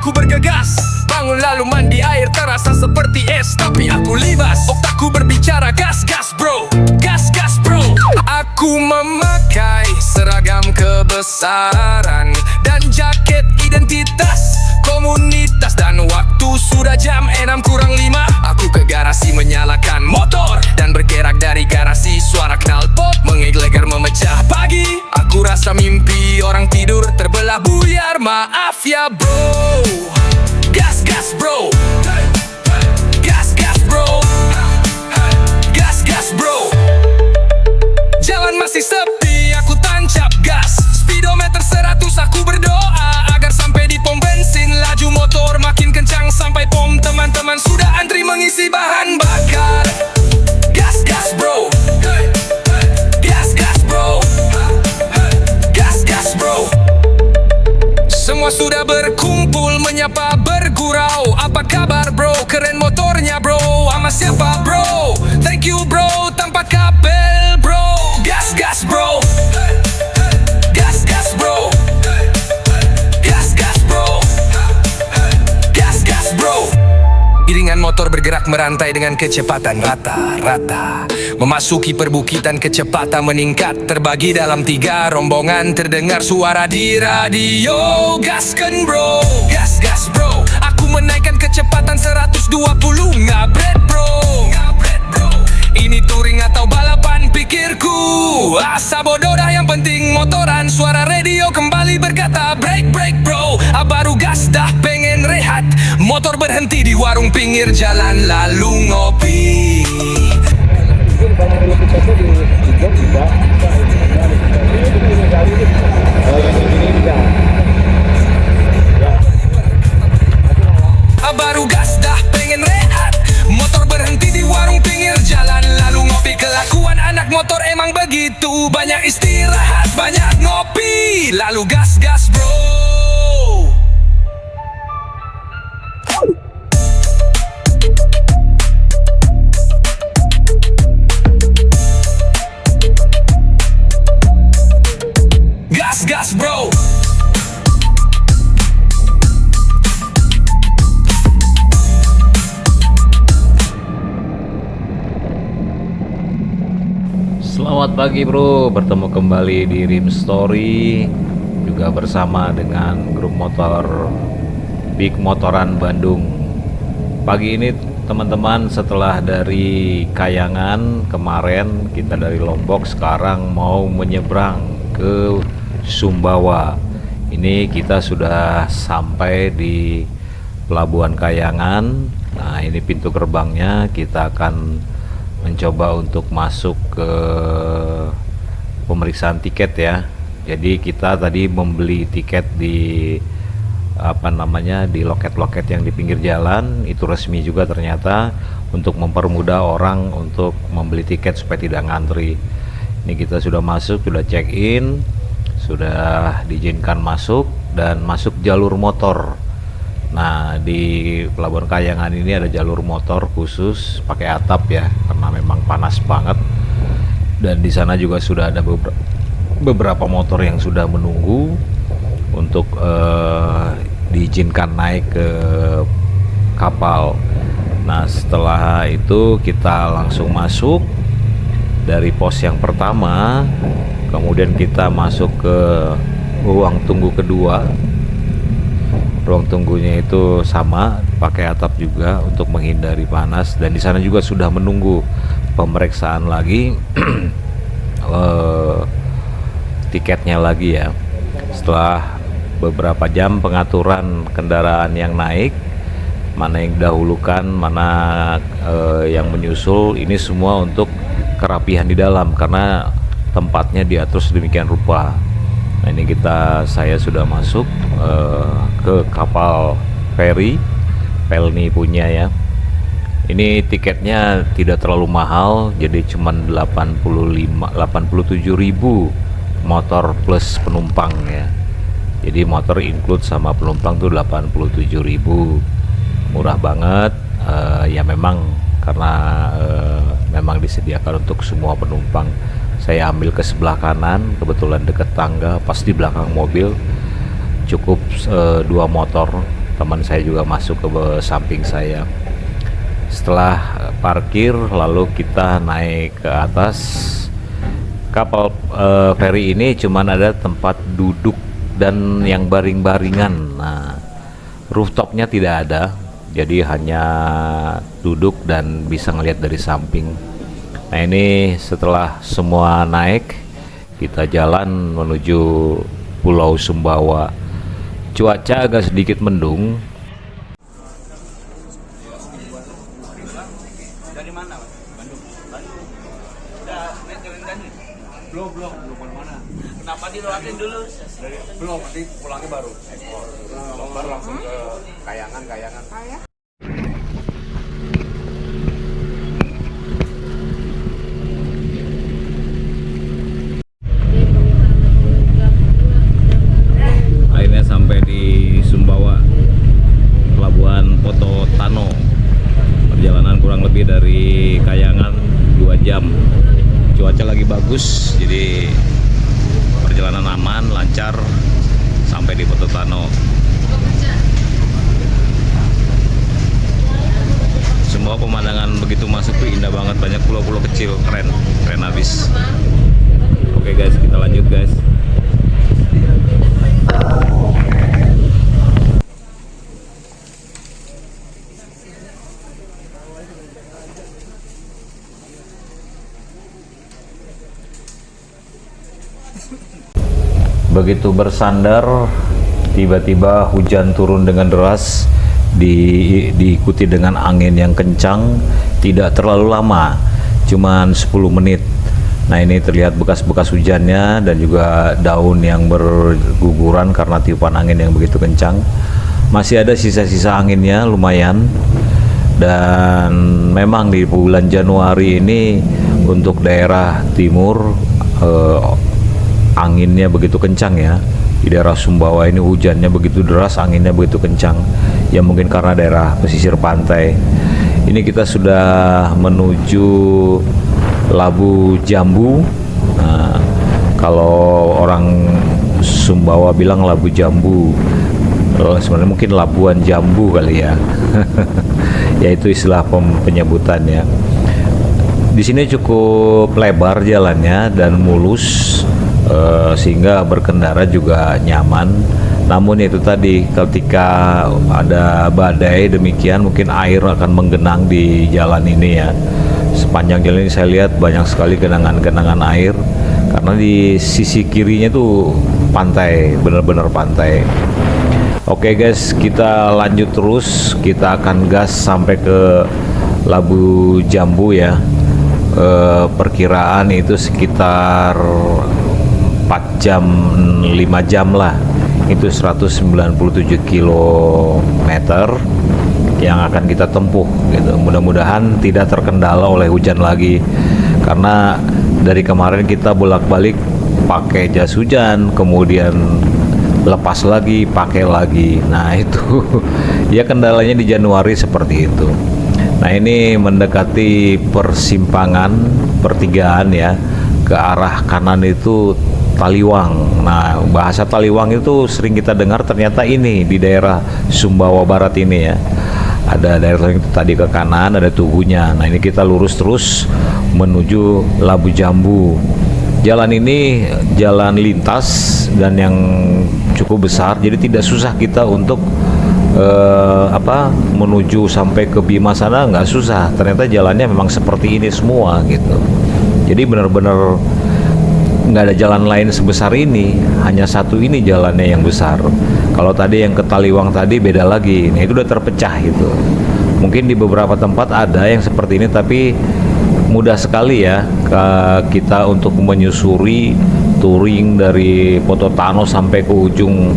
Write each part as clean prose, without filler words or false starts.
Aku bergegas, bangun lalu mandi air terasa seperti es, tapi aku libas. Otakku berbicara gas gas bro, gas gas bro. Aku memakai seragam kebesaran dan jaket identitas komunitas. Dan waktu sudah jam 6:05, aku ke garasi menyalakan motor dan bergerak dari garasi. Suara knalpot menggelegar memecah pagi. Aku rasa mimpi orang tidur terbelah buyar. Maaf ya bro, gas gas bro, gas gas bro, gas gas bro. Jalan masih sepi, aku tancap gas. Speedometer 100, aku berdoa agar sampai di pom bensin. Laju motor makin kencang sampai pom. Teman-teman sudah antri mengisi bahan bakar. Gas gas bro, gas gas bro, gas gas bro. Semua sudah berkumpul menyapa bergurau. Apa kabar bro, keren motornya bro. Sama siapa bro, thank you bro. Tanpa kabel bro. Gas gas bro, gas gas bro, gas gas bro, gas gas bro. Iringan motor bergerak merantai dengan kecepatan rata-rata. Memasuki perbukitan kecepatan meningkat. Terbagi dalam 3 rombongan. Terdengar suara di radio. Gaskan bro, gas gas bro. Aku menaikkan kecepatan 120. Ngabret bro, ngabret bro. Ini touring atau balapan pikirku. Asa bodoh dah, yang penting motoran. Suara radio kembali berkata break break bro. Baru gas dah pengen rehat. Motor berhenti di warung pinggir jalan lalu ngopi. Baru gas dah pengen rehat. Motor berhenti di warung pinggir jalan lalu ngopi. Kelakuan anak motor emang begitu. Banyak istirahat, banyak ngopi. Lalu gas gas bro. Gas gas bro. Selamat pagi bro, bertemu kembali di Rim Story. Juga bersama dengan grup motor Big Motoran Bandung. Pagi ini teman-teman, setelah dari Kayangan kemarin, kita dari Lombok, sekarang mau menyeberang ke Sumbawa. Ini kita sudah sampai di Pelabuhan Kayangan. Nah ini pintu gerbangnya, kita akan mencoba untuk masuk ke pemeriksaan tiket ya. Jadi kita tadi membeli tiket di di loket-loket yang di pinggir jalan. Itu resmi juga ternyata, untuk mempermudah orang untuk membeli tiket supaya tidak ngantri. Ini kita sudah masuk, sudah check in, sudah diizinkan masuk dan masuk jalur motor. Nah di Pelabuhan Kayangan ini ada jalur motor khusus pakai atap ya, karena memang panas banget. Dan di sana juga sudah ada beberapa motor yang sudah menunggu untuk diizinkan naik ke kapal. Nah setelah itu kita langsung masuk dari pos yang pertama, kemudian kita masuk ke ruang tunggu kedua. Ruang tunggunya itu sama, pakai atap juga untuk menghindari panas. Dan di sana juga sudah menunggu pemeriksaan lagi tiketnya lagi ya. Setelah beberapa jam pengaturan kendaraan yang naik, mana yang didahulukan, mana yang menyusul, ini semua untuk kerapihan di dalam karena tempatnya diatur sedemikian rupa. Nah ini saya sudah masuk ke kapal feri Pelni punya ya. Ini tiketnya tidak terlalu mahal, jadi cuman 87.000 motor plus penumpang ya. Jadi motor include sama penumpang tuh 87.000, murah banget. Ya memang karena memang disediakan untuk semua penumpang. Saya ambil ke sebelah kanan, kebetulan dekat tangga, pas di belakang mobil cukup 2 motor teman saya juga masuk ke samping saya. Setelah parkir, lalu kita naik ke atas. Kapal feri ini cuman ada tempat duduk dan yang baring-baringan. Nah, rooftopnya tidak ada, jadi hanya duduk dan bisa ngelihat dari samping. Nah, ini setelah semua naik, kita jalan menuju Pulau Sumbawa. Cuaca agak sedikit mendung. Dari mana, Mas? Bandung. Bandung. Udah, jalan tadi. Belum mana. Kenapa dilewatin dulu? Belum, nanti pulangnya baru ekspor. Baru langsung ke Kayangan. Akhirnya sampai di Sumbawa, Pelabuhan Poto Tano. Perjalanan kurang lebih dari Kayangan 2 jam. Cuaca lagi bagus, jadi perjalanan aman, lancar sampai di Poto Tano. Semua pemandangan begitu masuk tuh indah banget, banyak pulau-pulau kecil, keren habis. Oke guys, kita lanjut guys. Begitu bersandar, tiba-tiba hujan turun dengan deras, diikuti dengan angin yang kencang. Tidak terlalu lama, cuman 10 menit. Nah, ini terlihat bekas-bekas hujannya dan juga daun yang berguguran karena tiupan angin yang begitu kencang. Masih ada sisa-sisa anginnya lumayan. Dan memang di bulan Januari ini untuk daerah timur anginnya begitu kencang ya. Di daerah Sumbawa ini hujannya begitu deras, anginnya begitu kencang. Ya mungkin karena daerah pesisir pantai. Ini kita sudah menuju Labu Jambu. Nah, kalau orang Sumbawa bilang Labu Jambu, sebenarnya mungkin Labuan Jambu kali ya. Yaitu istilah penyebutannya. Di sini cukup lebar jalannya dan mulus, sehingga berkendara juga nyaman. Namun itu tadi, ketika ada badai demikian, mungkin air akan menggenang di jalan ini ya. Sepanjang jalan ini saya lihat banyak sekali genangan-genangan air karena di sisi kirinya tuh pantai, benar-benar pantai. Oke guys, kita lanjut terus, kita akan gas sampai ke Labu Jambu ya. Perkiraan itu sekitar 4 jam, 5 jam lah. Itu 197 kilometer yang akan kita tempuh gitu. Mudah-mudahan tidak terkendala oleh hujan lagi, karena dari kemarin kita bolak-balik pakai jas hujan, kemudian lepas lagi, pakai lagi. Nah itu ya kendalanya di Januari seperti itu. Nah ini mendekati persimpangan pertigaan ya, ke arah kanan itu Taliwang. Nah bahasa Taliwang itu sering kita dengar, ternyata ini di daerah Sumbawa Barat ini ya. Ada daerah yang tadi ke kanan, ada Tugunya. Nah ini kita lurus terus menuju Labu Jambu. Jalan ini jalan lintas dan yang cukup besar, jadi tidak susah kita untuk menuju sampai ke Bima sana, nggak susah. Ternyata jalannya memang seperti ini semua gitu. Jadi benar-benar nggak ada jalan lain sebesar ini, hanya satu ini jalannya yang besar. Kalau tadi yang ke Taliwang tadi beda lagi, nah itu udah terpecah gitu. Mungkin di beberapa tempat ada yang seperti ini, tapi mudah sekali ya kita untuk menyusuri touring dari Poto Tano sampai ke ujung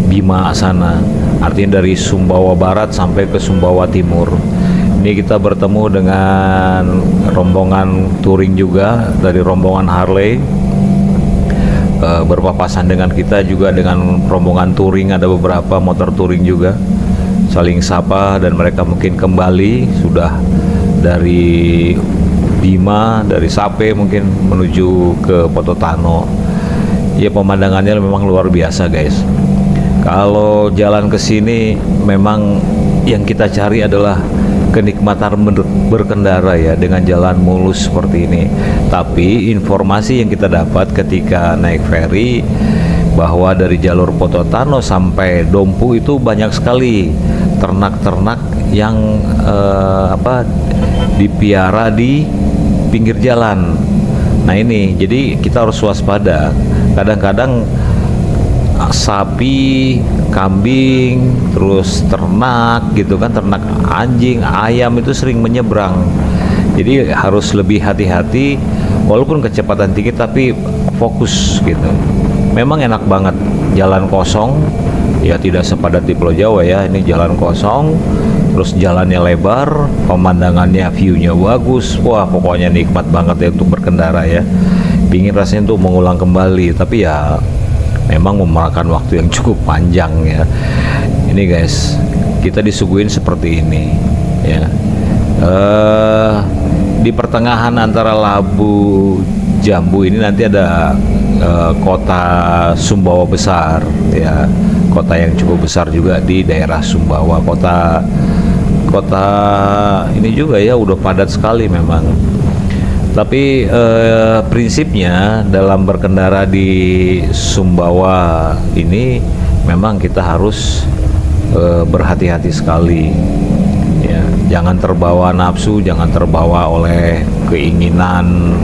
Bima sana. Artinya dari Sumbawa Barat sampai ke Sumbawa Timur. Ini kita bertemu dengan rombongan touring juga dari rombongan Harley. Berpapasan dengan kita juga dengan rombongan touring, ada beberapa motor touring juga. Saling sapa dan mereka mungkin kembali sudah dari Bima, dari Sape mungkin menuju ke Poto Tano. Ya pemandangannya memang luar biasa guys. Kalau jalan ke sini memang yang kita cari adalah kenikmatan berkendara ya, dengan jalan mulus seperti ini. Tapi informasi yang kita dapat ketika naik ferry bahwa dari jalur Pototano sampai Dompu itu banyak sekali ternak-ternak yang dipiara di pinggir jalan. Nah ini, jadi kita harus waspada. Kadang-kadang sapi, kambing, terus ternak gitu kan, ternak anjing, ayam itu sering menyeberang. Jadi harus lebih hati-hati, walaupun kecepatan tinggi tapi fokus gitu. Memang enak banget jalan kosong, ya tidak sepadat di Pulau Jawa ya. Ini jalan kosong, terus jalannya lebar, pemandangannya, view-nya bagus. Wah, pokoknya nikmat banget ya untuk berkendara ya. Pingin rasanya untuk mengulang kembali, tapi ya memang memakan waktu yang cukup panjang ya. Ini guys, kita disuguhin seperti ini ya. Di pertengahan antara Labu Jambu ini nanti ada kota Sumbawa besar ya, kota yang cukup besar juga di daerah Sumbawa. Kota ini juga ya udah padat sekali memang. Tapi prinsipnya dalam berkendara di Sumbawa ini memang kita harus berhati-hati sekali ya. Jangan terbawa nafsu, jangan terbawa oleh keinginan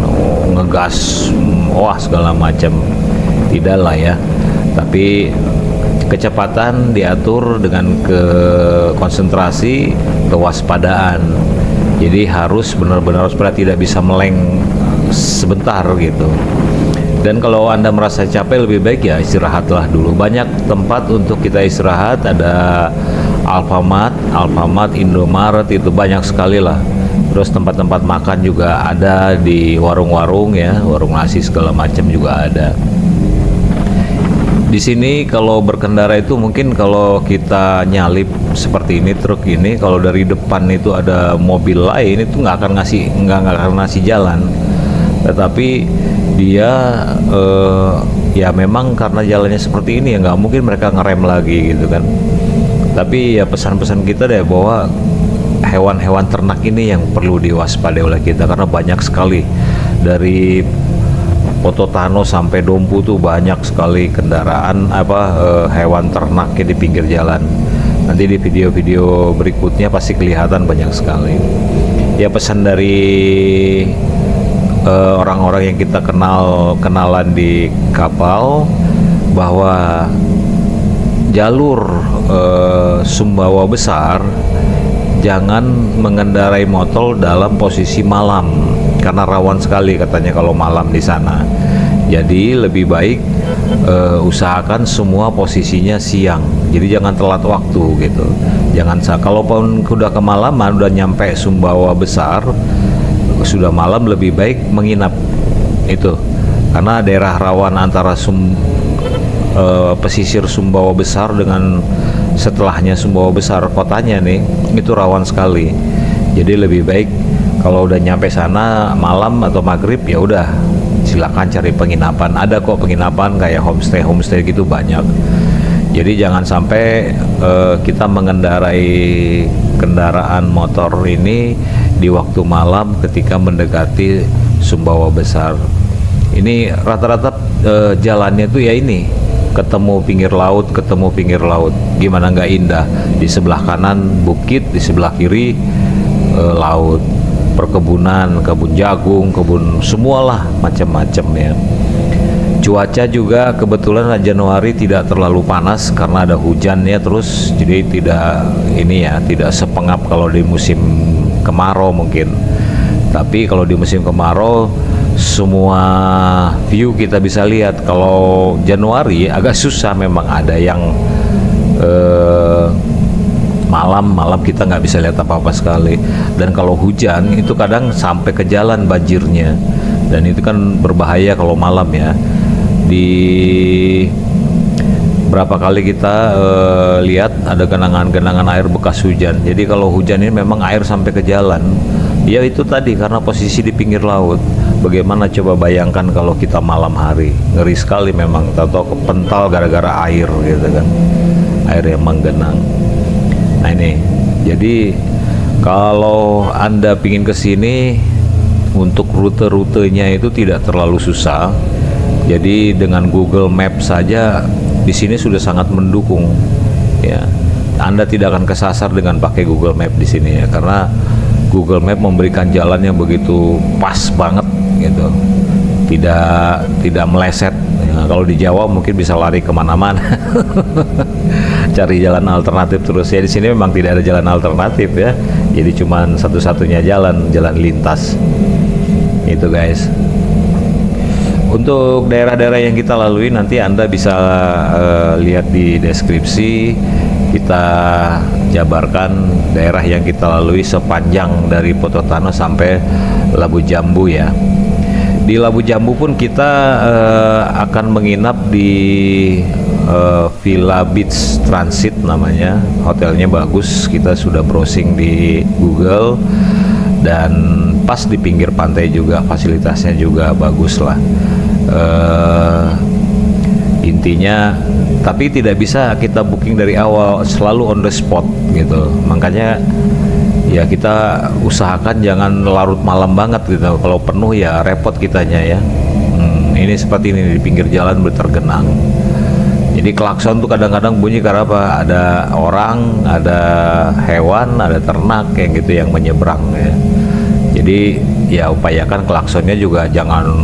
ngegas wah segala macam, tidak lah ya. Tapi kecepatan diatur dengan konsentrasi, kewaspadaan. Jadi harus benar-benar supaya tidak bisa meleng sebentar gitu. Dan kalau Anda merasa capek, lebih baik ya istirahatlah dulu. Banyak tempat untuk kita istirahat, ada Alfamart, Indomaret, itu banyak sekali lah. Terus tempat-tempat makan juga ada di warung-warung ya, warung nasi segala macam juga ada. Di sini kalau berkendara itu mungkin kalau kita nyalip seperti ini, truk ini, kalau dari depan itu ada mobil lain itu nggak akan ngasih jalan. Tetapi dia ya memang karena jalannya seperti ini ya nggak mungkin mereka ngerem lagi gitu kan. Tapi ya pesan-pesan kita deh bahwa hewan-hewan ternak ini yang perlu diwaspadai oleh kita, karena banyak sekali dari Pototano sampai Dompu tuh banyak sekali kendaraan hewan ternaknya di pinggir jalan. Nanti di video-video berikutnya pasti kelihatan banyak sekali. Ya pesan dari orang-orang yang kita kenalan di kapal bahwa jalur Sumbawa besar jangan mengendarai motor dalam posisi malam karena rawan sekali katanya kalau malam di sana. Jadi lebih baik usahakan semua posisinya siang. Jadi jangan telat waktu gitu. Kalaupun udah kemalaman, udah nyampe Sumbawa besar, sudah malam, lebih baik menginap itu. Karena daerah rawan antara pesisir Sumbawa besar dengan setelahnya Sumbawa besar kotanya nih, itu rawan sekali. Jadi lebih baik kalau udah nyampe sana malam atau maghrib ya udah silakan cari penginapan. Ada kok penginapan kayak homestay gitu banyak. Jadi jangan sampai kita mengendarai kendaraan motor ini di waktu malam ketika mendekati Sumbawa besar. Ini rata-rata jalannya tuh ya ini, ketemu pinggir laut. Gimana nggak indah? Di sebelah kanan bukit, di sebelah kiri laut, perkebunan, kebun jagung, kebun semualah macam-macam ya. Cuaca juga kebetulan Januari tidak terlalu panas karena ada hujan ya, terus jadi tidak sepengap kalau di musim kemarau mungkin. Tapi kalau di musim kemarau semua view kita bisa lihat. Kalau Januari agak susah, memang ada yang malam kita nggak bisa lihat apa-apa sekali. Dan kalau hujan itu kadang sampai ke jalan banjirnya, dan itu kan berbahaya kalau malam ya. Di berapa kali kita lihat ada genangan air bekas hujan. Jadi kalau hujan ini memang air sampai ke jalan. Ya itu tadi karena posisi di pinggir laut. Bagaimana coba bayangkan kalau kita malam hari, ngeri sekali memang. Tahu-tahu kepental gara-gara air gitu kan. air yang menggenang. Nah ini, jadi kalau Anda pingin ke sini, untuk rute-rutenya itu tidak terlalu susah. Jadi dengan Google Maps saja di sini sudah sangat mendukung ya. Anda tidak akan kesasar dengan pakai Google Map di sini ya, karena Google Map memberikan jalan yang begitu pas banget gitu, tidak meleset. Nah, kalau di Jawa mungkin bisa lari kemana-mana, cari jalan alternatif terus ya. Di sini memang tidak ada jalan alternatif ya, jadi cuman satu-satunya jalan lintas itu guys. Untuk daerah-daerah yang kita lalui nanti Anda bisa lihat di deskripsi. Kita jabarkan daerah yang kita lalui sepanjang dari Pototano sampai Labu Jambu ya. Di Labu Jambu pun kita akan menginap di Villa Beach Transit namanya. Hotelnya bagus, kita sudah browsing di Google, dan pas di pinggir pantai juga, fasilitasnya juga bagus lah. Intinya, tapi tidak bisa kita booking dari awal, selalu on the spot gitu. Makanya ya kita usahakan jangan larut malam banget gitu. Kalau penuh ya repot kitanya ya. Ini seperti ini di pinggir jalan bertergenang. Jadi klakson tuh kadang-kadang bunyi karena apa? Ada orang, ada hewan, ada ternak kayak gitu yang menyeberang ya. Jadi ya upayakan klaksonnya juga jangan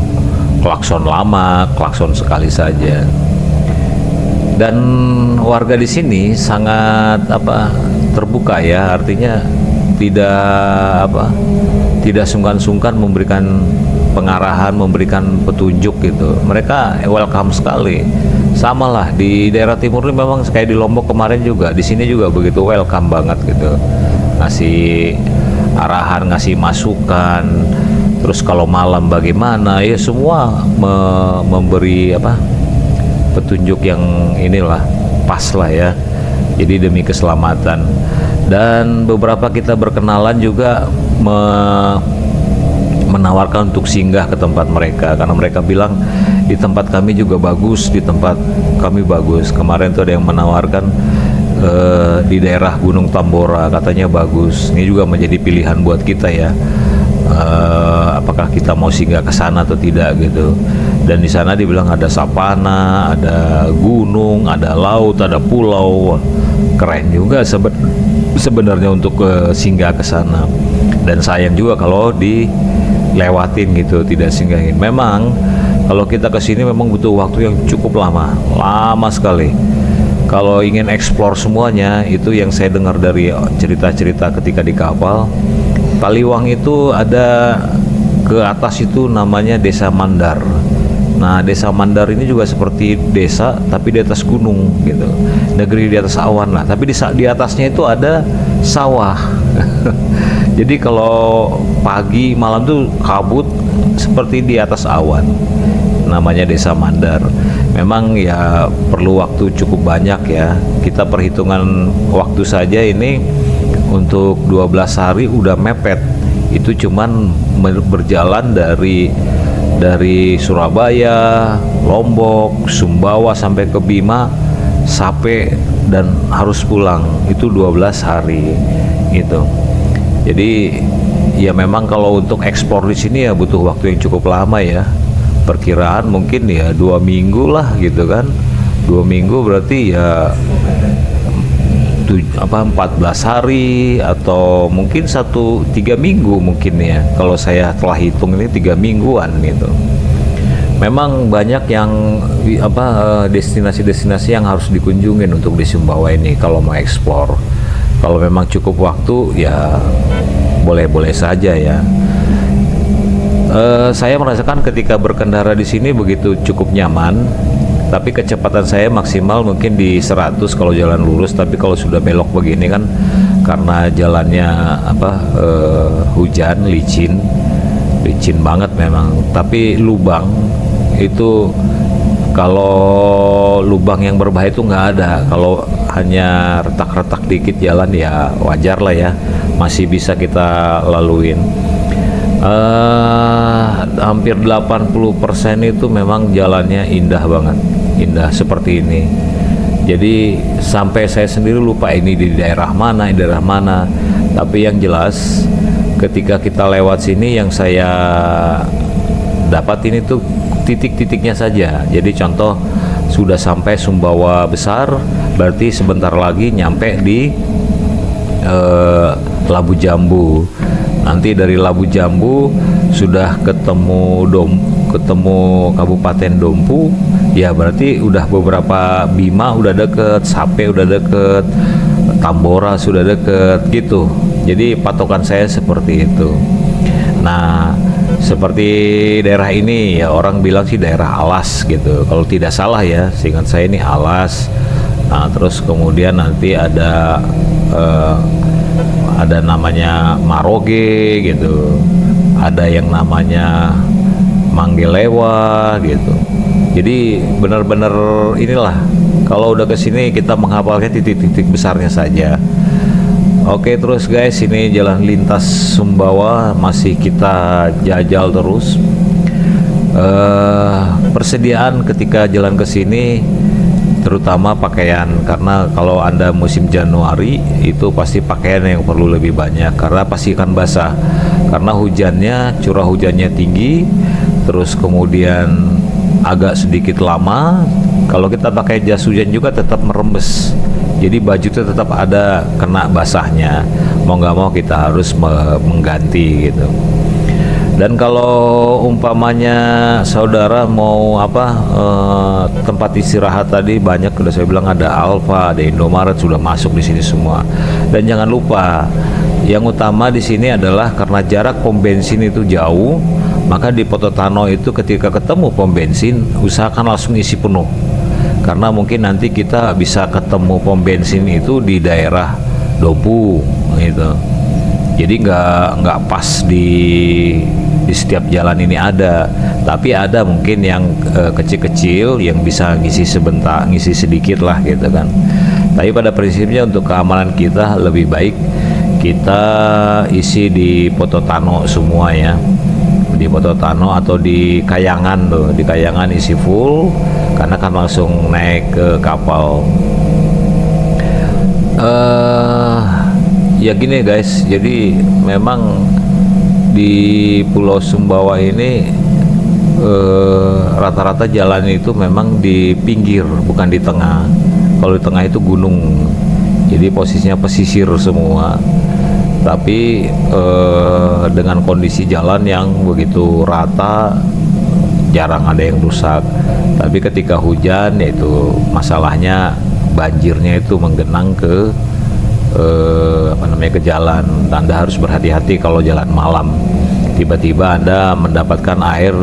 klakson lama, klakson sekali saja. Dan warga di sini sangat terbuka ya, artinya tidak sungkan-sungkan memberikan pengarahan, memberikan petunjuk gitu. Mereka welcome sekali. Sama lah di daerah timur ini memang kayak di Lombok kemarin juga, di sini juga begitu welcome banget gitu. Ngasih arahan, ngasih masukan. Terus kalau malam bagaimana ya, semua memberi petunjuk yang inilah pas lah ya. Jadi demi keselamatan. Dan beberapa kita berkenalan juga menawarkan untuk singgah ke tempat mereka, karena mereka bilang di tempat kami juga bagus, di tempat kami bagus. Kemarin tuh ada yang menawarkan di daerah Gunung Tambora, katanya bagus. Ini juga menjadi pilihan buat kita ya. Apakah kita mau singgah ke sana atau tidak gitu. Dan di sana dibilang ada sapana, ada gunung, ada laut, ada pulau. Keren juga sebenarnya untuk singgah ke sana. Dan sayang juga kalau dilewatin gitu, tidak singgahin. Memang kalau kita ke sini memang butuh waktu yang cukup lama sekali. Kalau ingin explore semuanya, itu yang saya dengar dari cerita-cerita ketika di kapal, Taliwang itu ada ke atas itu namanya Desa Mandar. Nah, Desa Mandar ini juga seperti desa tapi di atas gunung gitu. Negeri di atas awan lah, tapi di atasnya itu ada sawah. Jadi kalau pagi malam tuh kabut seperti di atas awan. Namanya Desa Mandar. Memang ya perlu waktu cukup banyak ya. Kita perhitungan waktu saja ini untuk 12 hari udah mepet. Itu cuman berjalan dari Surabaya, Lombok, Sumbawa sampai ke Bima, Sape, dan harus pulang itu 12 hari gitu. Jadi ya memang kalau untuk ekspor di sini ya butuh waktu yang cukup lama ya. Perkiraan mungkin ya 2 minggu lah gitu kan. 2 minggu berarti ya 14 hari atau mungkin 3 minggu mungkin ya. Kalau saya telah hitung ini 3 mingguan gitu. Memang banyak yang destinasi-destinasi yang harus dikunjungin untuk di Sumbawa ini kalau mau eksplor. Kalau memang cukup waktu ya boleh-boleh saja ya. Saya merasakan ketika berkendara di sini begitu cukup nyaman. Tapi kecepatan saya maksimal mungkin di 100 kalau jalan lurus. Tapi kalau sudah belok begini kan, karena jalannya hujan, licin banget memang. Tapi lubang itu, kalau lubang yang berbahaya itu nggak ada. Kalau hanya retak-retak dikit jalan ya wajar lah ya, masih bisa kita laluin. Hampir 80% itu memang jalannya indah banget, indah seperti ini. Jadi sampai saya sendiri lupa ini di daerah mana, tapi yang jelas ketika kita lewat sini yang saya dapat ini tuh titik-titiknya saja. Jadi contoh sudah sampai Sumbawa Besar, berarti sebentar lagi nyampe di Labu Jambu. Nanti dari Labu Jambu sudah ketemu Kabupaten Dompu, ya berarti udah beberapa, Bima udah deket, Sape udah deket, Tambora sudah deket gitu. Jadi patokan saya seperti itu. Nah, seperti daerah ini ya orang bilang sih daerah alas gitu. Kalau tidak salah ya, seingat saya ini alas. Nah, terus kemudian nanti ada namanya Maroge gitu. Ada yang namanya Manggelewa gitu. Jadi benar-benar inilah, kalau udah kesini kita menghafalkan titik-titik besarnya saja. Oke, terus guys, ini jalan lintas Sumbawa masih kita jajal terus. Persediaan ketika jalan ke sini terutama pakaian, karena kalau Anda musim Januari itu pasti pakaian yang perlu lebih banyak karena pasti akan basah. Karena hujannya, curah hujannya tinggi, terus kemudian agak sedikit lama. Kalau kita pakai jas hujan juga tetap merembes. Jadi baju itu tetap ada kena basahnya, mau nggak mau kita harus mengganti gitu. Dan kalau umpamanya saudara mau tempat istirahat tadi banyak, udah saya bilang ada Alfa, ada Indomaret sudah masuk di sini semua. Dan jangan lupa yang utama di sini adalah karena jarak pom bensin itu jauh, maka di Pototano itu ketika ketemu pom bensin usahakan langsung isi penuh. Karena mungkin nanti kita bisa ketemu pom bensin itu di daerah Dompu gitu. Jadi nggak pas di setiap jalan ini ada, tapi ada mungkin yang kecil-kecil yang bisa ngisi sebentar, ngisi sedikit lah gitu kan. Tapi pada prinsipnya untuk keamanan kita lebih baik kita isi di Pototano semua ya. Di Pototano atau di Kayangan tuh, di Kayangan isi full karena kan langsung naik ke kapal. Ya gini guys, jadi memang di Pulau Sumbawa ini rata-rata jalan itu memang di pinggir, bukan di tengah. Kalau di tengah itu gunung, jadi posisinya pesisir semua. Tapi dengan kondisi jalan yang begitu rata, jarang ada yang rusak. Tapi ketika hujan, yaitu masalahnya banjirnya itu menggenang ke ke jalan. Anda harus berhati-hati kalau jalan malam. Tiba-tiba Anda mendapatkan air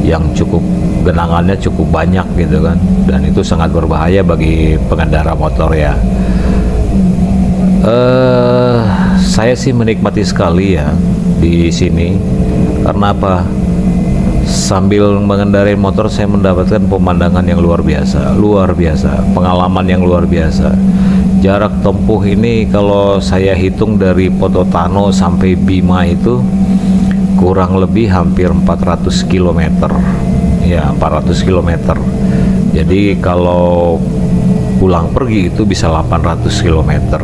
yang cukup, genangannya cukup banyak gitu kan, dan itu sangat berbahaya bagi pengendara motor ya. Saya sih menikmati sekali ya di sini. Karena apa? Sambil mengendarai motor saya mendapatkan pemandangan yang luar biasa, pengalaman yang luar biasa. Jarak tempuh ini kalau saya hitung dari Pototano sampai Bima itu kurang lebih hampir 400 km. Ya, 400 km. Jadi kalau pulang pergi itu bisa 800 km.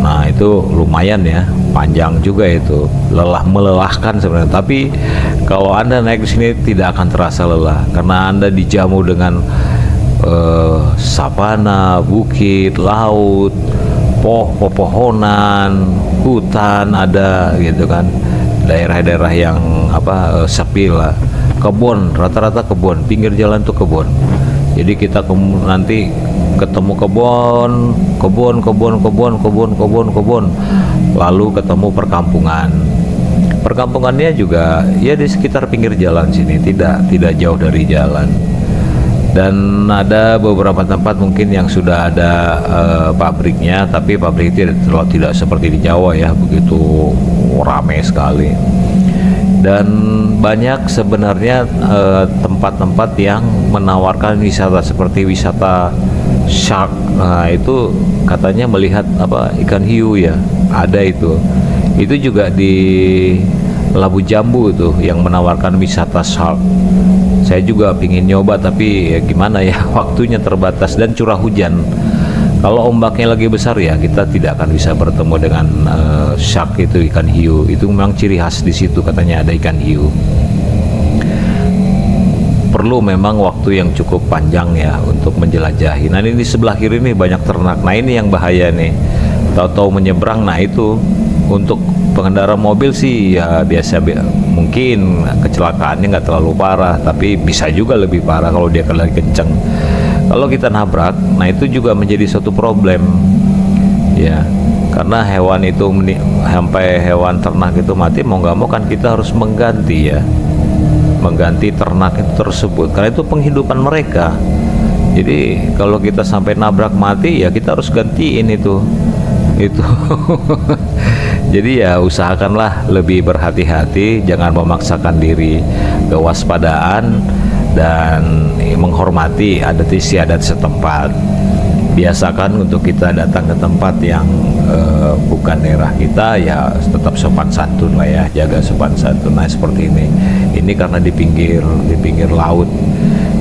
Nah itu lumayan ya, panjang juga itu, melelahkan sebenarnya. Tapi kalau Anda naik di sini tidak akan terasa lelah karena Anda dijamu dengan savana, bukit, laut, pepohonan, hutan ada gitu kan. Daerah-daerah yang sepi lah, kebun, rata-rata kebun, pinggir jalan tuh kebun. Jadi kita nanti ketemu kebun, lalu ketemu perkampungan. Perkampungannya juga ya di sekitar pinggir jalan sini, tidak jauh dari jalan. Dan ada beberapa tempat mungkin yang sudah ada pabriknya, tapi pabrik itu tidak seperti di Jawa ya, begitu ramai sekali. Dan banyak sebenarnya tempat-tempat yang menawarkan wisata seperti wisata shark. Nah itu katanya melihat ikan hiu ya, ada itu juga di Labu Jambu itu yang menawarkan wisata shark. Saya juga pingin nyoba tapi ya gimana ya, waktunya terbatas dan curah hujan. Kalau ombaknya lagi besar ya kita tidak akan bisa bertemu dengan shark, itu ikan hiu. Itu memang ciri khas di situ, katanya ada ikan hiu. Perlu memang waktu yang cukup panjang ya untuk menjelajahi. Nah ini di sebelah kiri nih banyak ternak. Nah ini yang bahaya nih. Tahu-tahu menyeberang. Nah itu untuk pengendara mobil sih ya biasa, mungkin kecelakaannya nggak terlalu parah, tapi bisa juga lebih parah kalau dia lagi kenceng. Kalau kita nabrak, nah itu juga menjadi suatu problem ya, karena hewan itu sampai hewan ternak itu mati, mau nggak mau kan kita harus mengganti ya, mengganti ternak itu tersebut karena itu penghidupan mereka. Jadi kalau kita sampai nabrak mati ya kita harus gantiin itu jadi ya usahakanlah lebih berhati-hati, jangan memaksakan diri, kewaspadaan dan menghormati adat istiadat setempat. Biasakan untuk kita datang ke tempat yang bukan daerah kita ya tetap sopan santun lah ya, jaga sopan santun. Nah seperti ini karena di pinggir laut,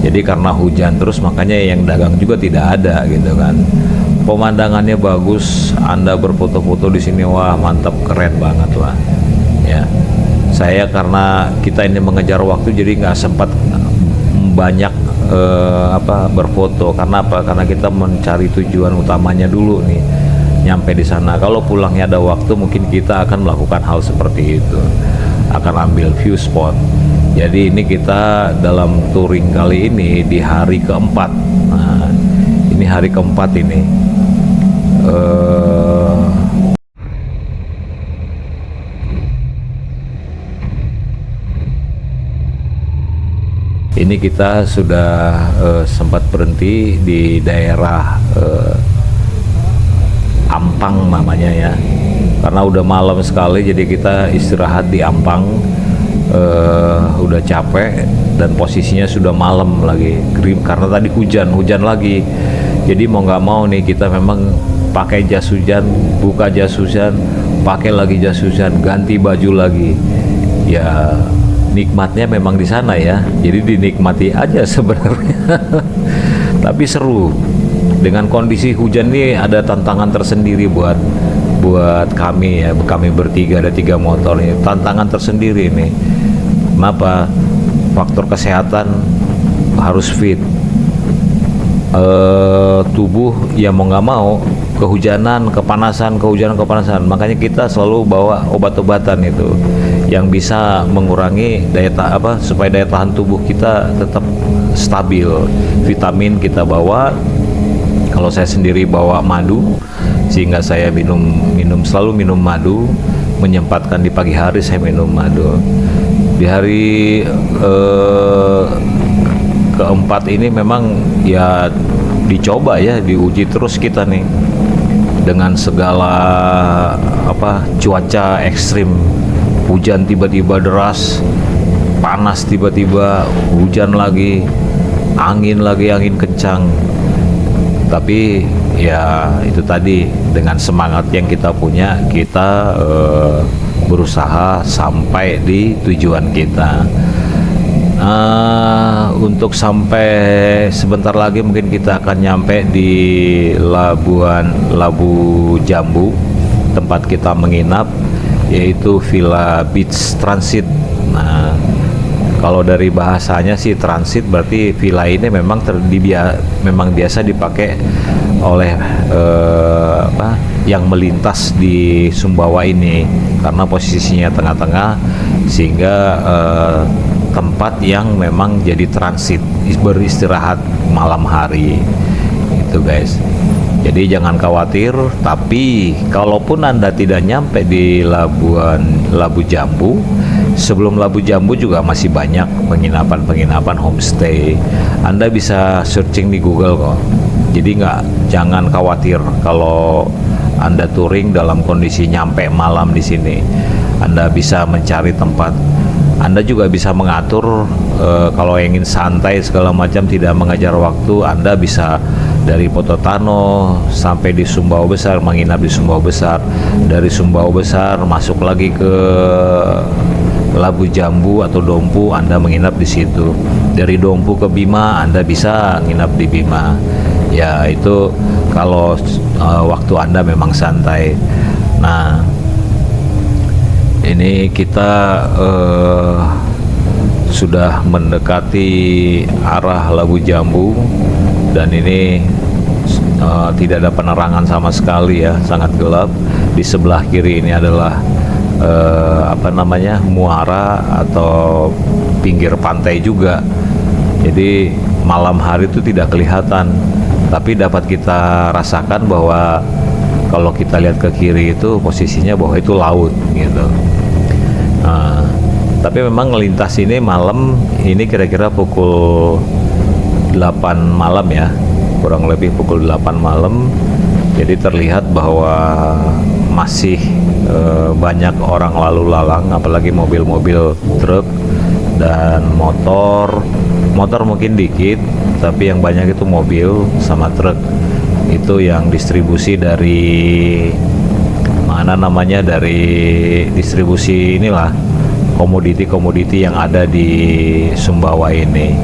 jadi karena hujan terus makanya yang dagang juga tidak ada gitu kan. Pemandangannya bagus, Anda berfoto-foto di sini, wah mantap, keren banget lah ya. Saya karena kita ini mengejar waktu jadi nggak sempat banyak berfoto. Karena apa? Karena kita mencari tujuan utamanya dulu nih, nyampe di sana. Kalau pulangnya ada waktu mungkin kita akan melakukan hal seperti itu, akan ambil view spot. Jadi ini kita dalam touring kali ini di hari keempat. Nah ini hari keempat ini. Ini kita sudah sempat berhenti di daerah Ampang namanya ya, karena udah malam sekali jadi kita istirahat di Ampang. Udah capek dan posisinya sudah malam lagi, karena tadi hujan lagi. Jadi mau nggak mau nih kita memang pakai jas hujan, buka jas hujan, pakai lagi jas hujan, ganti baju lagi. Ya nikmatnya memang di sana ya, jadi dinikmati aja sebenarnya. Tapi seru. Dengan kondisi hujan ini ada tantangan tersendiri buat kami ya, kami bertiga, ada 3 motor ini, tantangan tersendiri nih. Kenapa? Faktor kesehatan harus fit. Tubuh ya mau nggak mau kehujanan, kepanasan, makanya kita selalu bawa obat-obatan itu yang bisa mengurangi supaya daya tahan tubuh kita tetap stabil. Vitamin kita bawa. Kalau saya sendiri bawa madu, sehingga saya selalu minum madu, menyempatkan di pagi hari saya minum madu. Di hari keempat ini memang ya dicoba ya, diuji terus kita nih dengan segala cuaca ekstrim. Hujan tiba-tiba deras, panas tiba-tiba, hujan lagi, angin kencang. Tapi ya itu tadi, dengan semangat yang kita punya, kita berusaha sampai di tujuan kita. Untuk sampai sebentar lagi mungkin kita akan nyampe di Labu Jambu, tempat kita menginap, yaitu Villa Beach Transit. Nah kalau dari bahasanya sih transit, berarti villa ini memang biasa dipakai oleh yang melintas di Sumbawa ini, karena posisinya tengah-tengah, sehingga tempat yang memang jadi transit beristirahat malam hari itu guys. Jadi jangan khawatir. Tapi kalaupun Anda tidak nyampe di Labu Jambu, sebelum Labu Jambu juga masih banyak penginapan homestay. Anda bisa searching di Google kok. Jadi jangan khawatir kalau Anda touring dalam kondisi nyampe malam di sini. Anda bisa mencari tempat. Anda juga bisa mengatur kalau ingin santai segala macam, tidak mengejar waktu. Anda bisa dari Pototano sampai di Sumbawa Besar, menginap di Sumbawa Besar. Dari Sumbawa Besar masuk lagi ke Labu Jambu atau Dompu, Anda menginap di situ. Dari Dompu ke Bima, Anda bisa nginap di Bima. Ya itu kalau waktu Anda memang santai. Nah, ini kita sudah mendekati arah Labu Jambu, dan ini tidak ada penerangan sama sekali ya, sangat gelap. Di sebelah kiri ini adalah muara atau pinggir pantai juga. Jadi malam hari itu tidak kelihatan, tapi dapat kita rasakan bahwa kalau kita lihat ke kiri itu posisinya bahwa itu laut gitu. Nah, tapi memang ngelintas ini malam, ini kira-kira pukul 8 malam ya, kurang lebih pukul 8 malam. Jadi terlihat bahwa masih banyak orang lalu lalang, apalagi mobil-mobil truk dan motor mungkin dikit, tapi yang banyak itu mobil sama truk. Itu yang distribusi dari dari distribusi inilah komoditi-komoditi yang ada di Sumbawa ini.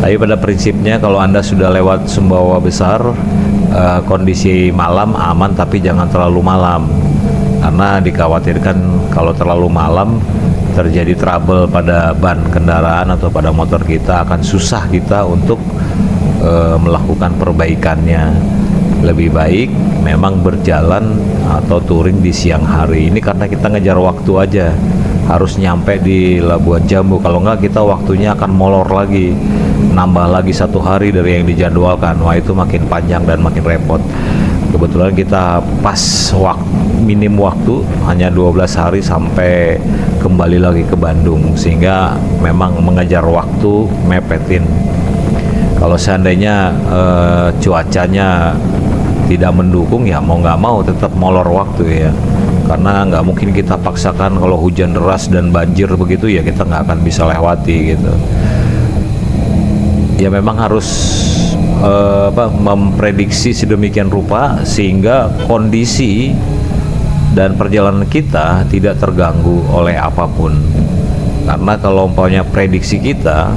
Tapi pada prinsipnya kalau Anda sudah lewat Sumbawa Besar, kondisi malam aman, tapi jangan terlalu malam, karena dikhawatirkan kalau terlalu malam terjadi trouble pada ban kendaraan atau pada motor kita, akan susah kita untuk melakukan perbaikannya. Lebih baik memang berjalan atau touring di siang hari ini, karena kita ngejar waktu aja, harus nyampe di Labuan Jambu. Kalau enggak kita waktunya akan molor lagi, nambah lagi 1 hari dari yang dijadwalkan. Wah, itu makin panjang dan makin repot. Kebetulan kita pas minim waktu, hanya 12 hari sampai kembali lagi ke Bandung, sehingga memang mengejar waktu, mepetin. Kalau seandainya cuacanya tidak mendukung, ya mau nggak mau tetap molor waktu ya, karena nggak mungkin kita paksakan. Kalau hujan deras dan banjir begitu ya kita nggak akan bisa lewati gitu. Ya memang harus memprediksi sedemikian rupa sehingga kondisi dan perjalanan kita tidak terganggu oleh apapun. Karena kalau umpamanya prediksi kita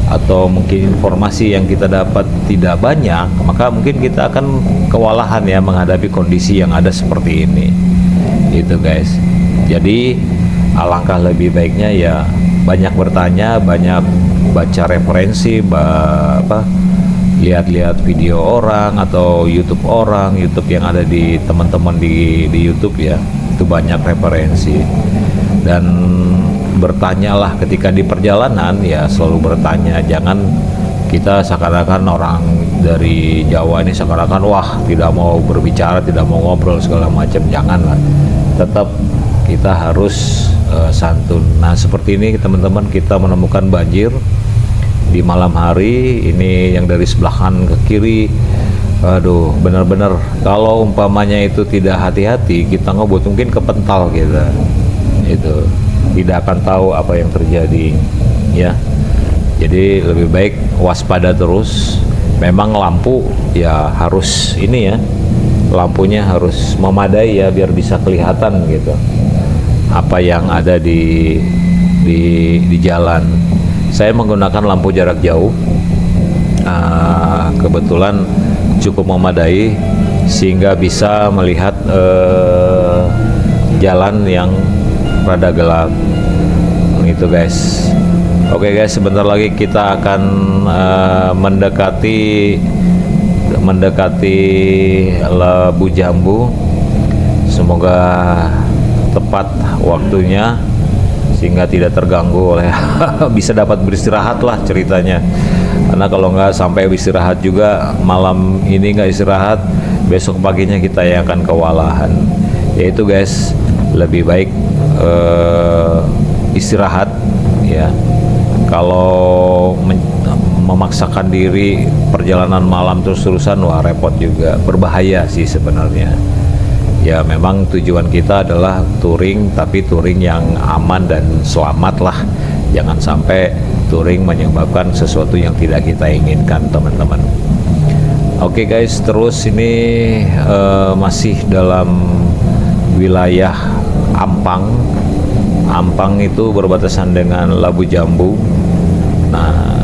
atau mungkin informasi yang kita dapat tidak banyak, maka mungkin kita akan kewalahan ya menghadapi kondisi yang ada seperti ini. Itu guys. Jadi alangkah lebih baiknya ya banyak bertanya, banyak baca referensi, lihat-lihat video orang atau YouTube yang ada di teman-teman di YouTube ya. Itu banyak referensi. Dan bertanyalah ketika di perjalanan, ya selalu bertanya. Jangan kita seakan-akan orang dari Jawa ini seakan-akan wah tidak mau berbicara, tidak mau ngobrol segala macam. Janganlah, tetap kita harus santun. Nah seperti ini teman-teman, kita menemukan banjir di malam hari ini yang dari sebelah kanan ke kiri. Aduh, benar-benar kalau umpamanya itu tidak hati-hati, kita ngebut mungkin kepental kita, itu tidak akan tahu apa yang terjadi ya. Jadi lebih baik waspada terus. Memang lampu ya harus ini ya, lampunya harus memadai ya, biar bisa kelihatan gitu apa yang ada di jalan. Saya menggunakan lampu jarak jauh, kebetulan cukup memadai sehingga bisa melihat jalan yang rada gelap gitu guys. Oke guys, sebentar lagi kita akan mendekati Labu Jambu. Semoga tepat waktunya sehingga tidak terganggu oleh bisa dapat beristirahat lah ceritanya. Karena kalau nggak sampai beristirahat juga malam ini, nggak istirahat, besok paginya kita yang akan kewalahan. Yaitu guys, lebih baik istirahat ya. Kalau memaksakan diri perjalanan malam terus-terusan, wah repot juga, berbahaya sih sebenarnya. Ya memang tujuan kita adalah touring, tapi touring yang aman dan selamat lah. Jangan sampai touring menyebabkan sesuatu yang tidak kita inginkan teman-teman. Oke guys, terus ini masih dalam wilayah Ampang, Ampang itu berbatasan dengan Labu Jambu. Nah,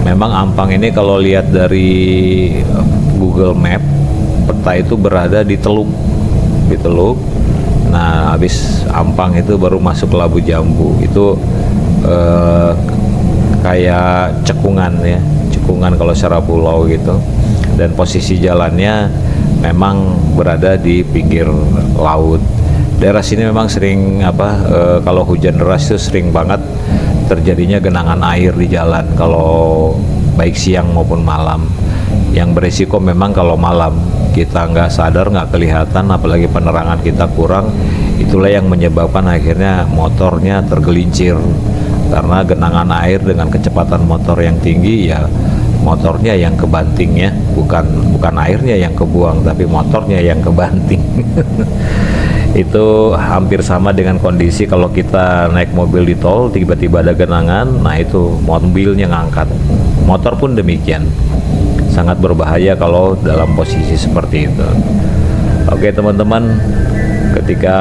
memang Ampang ini kalau lihat dari Google Map, peta itu berada di Teluk. Di Teluk. Nah, habis Ampang itu baru masuk Labu Jambu. Itu kayak cekungan ya, cekungan kalau secara pulau gitu. Dan posisi jalannya memang berada di pinggir laut. Daerah sini memang sering kalau hujan deras itu sering banget terjadinya genangan air di jalan kalau baik siang maupun malam. Yang berisiko memang kalau malam kita nggak sadar, nggak kelihatan, apalagi penerangan kita kurang, itulah yang menyebabkan akhirnya motornya tergelincir karena genangan air dengan kecepatan motor yang tinggi, ya motornya yang kebanting ya, bukan airnya yang kebuang tapi motornya yang kebanting. Itu hampir sama dengan kondisi kalau kita naik mobil di tol tiba-tiba ada genangan, nah itu mobilnya ngangkat, motor pun demikian, sangat berbahaya kalau dalam posisi seperti itu. Oke teman-teman, ketika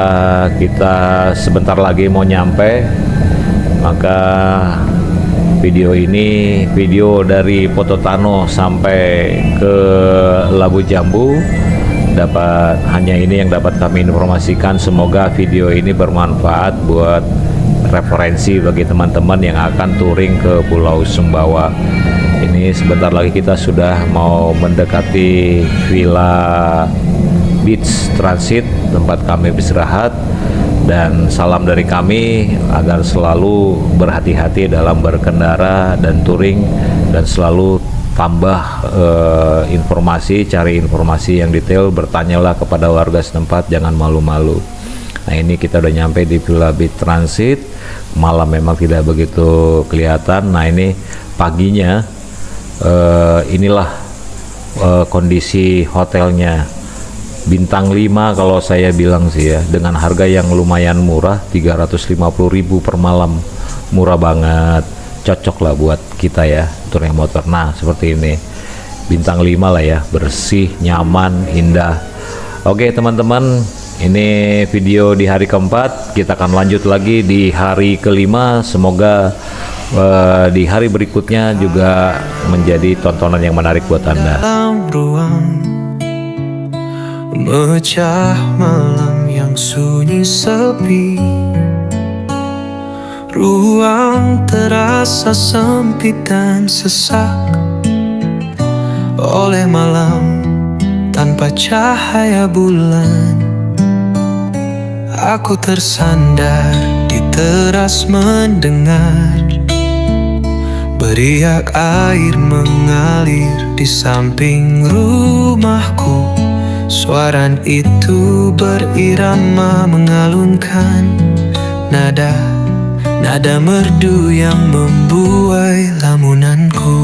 kita sebentar lagi mau nyampe, maka video ini video dari Pototano sampai ke Labu Jambu hanya ini yang dapat kami informasikan. Semoga video ini bermanfaat buat referensi bagi teman-teman yang akan touring ke Pulau Sumbawa. Ini sebentar lagi kita sudah mau mendekati Villa Beach Transit, tempat kami beristirahat. Dan salam dari kami agar selalu berhati-hati dalam berkendara dan touring, dan selalu tambah informasi, cari informasi yang detail, bertanyalah kepada warga setempat, jangan malu-malu. Nah ini kita udah nyampe di Villa Beach Transit. Malam memang tidak begitu kelihatan. Nah ini paginya inilah kondisi hotelnya. Bintang 5 kalau saya bilang sih ya, dengan harga yang lumayan murah, 350.000 per malam, murah banget, cocok lah buat kita ya touring motor. Nah seperti ini, bintang 5 lah ya, bersih, nyaman, indah. Oke teman-teman, ini video di hari keempat, kita akan lanjut lagi di hari kelima. Semoga di hari berikutnya juga menjadi tontonan yang menarik buat Anda. Dalam ruang memecah malam yang sunyi sepi, ruang terasa sempit dan sesak oleh malam tanpa cahaya bulan. Aku tersandar di teras mendengar beriak air mengalir di samping rumahku. Suara itu berirama mengalunkan nada merdu yang membuai lamunanku.